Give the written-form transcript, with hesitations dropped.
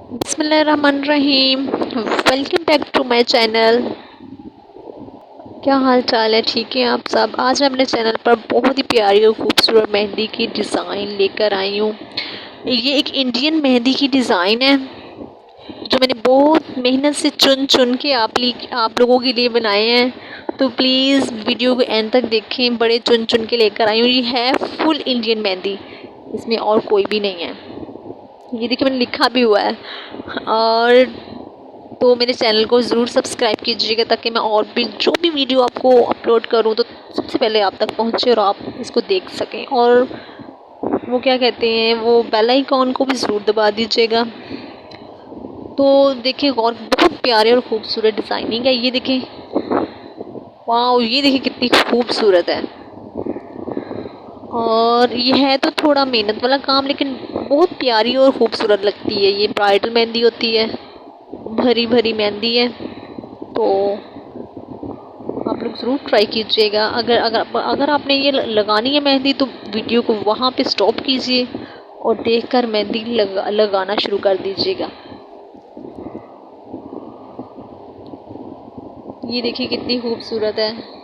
बिस्मिल्लाहिर्रहमानिर्रहीम। Welcome back to my channel. क्या हाल चाल है? ठीक है आप सब? आज मैं अपने चैनल पर बहुत ही प्यारी और खूबसूरत मेहंदी की डिज़ाइन लेकर आई हूँ। ये एक इंडियन मेहंदी की डिज़ाइन है जो मैंने बहुत मेहनत से चुन चुन के आप लोगों के लिए बनाए हैं। तो प्लीज़ वीडियो को एंड तक देखें। बड़े चुन चुन के लेकर आई हूँ। ये है फुल इंडियन मेहंदी, इसमें और कोई भी नहीं है। ये देखिए मैंने लिखा भी हुआ है। और तो मेरे चैनल को ज़रूर सब्सक्राइब कीजिएगा ताकि मैं और भी जो भी वीडियो आपको अपलोड करूँ तो सबसे पहले आप तक पहुँचे और आप इसको देख सकें। और वो क्या कहते हैं, वो बेल आइकॉन को भी ज़रूर दबा दीजिएगा। तो देखिए और बहुत प्यारे और खूबसूरत डिज़ाइनिंग है। ये देखें, वाह, ये देखिए कितनी खूबसूरत है। और ये है तो थोड़ा मेहनत वाला काम, लेकिन बहुत प्यारी और खूबसूरत लगती है। ये ब्राइडल मेहंदी होती है, भरी भरी मेहंदी है। तो आप लोग ज़रूर ट्राई कीजिएगा। अगर अगर अगर आपने ये लगानी है मेहंदी तो वीडियो को वहाँ पे स्टॉप कीजिए और देखकर मेहंदी लगाना शुरू कर दीजिएगा। ये देखिए कितनी खूबसूरत है।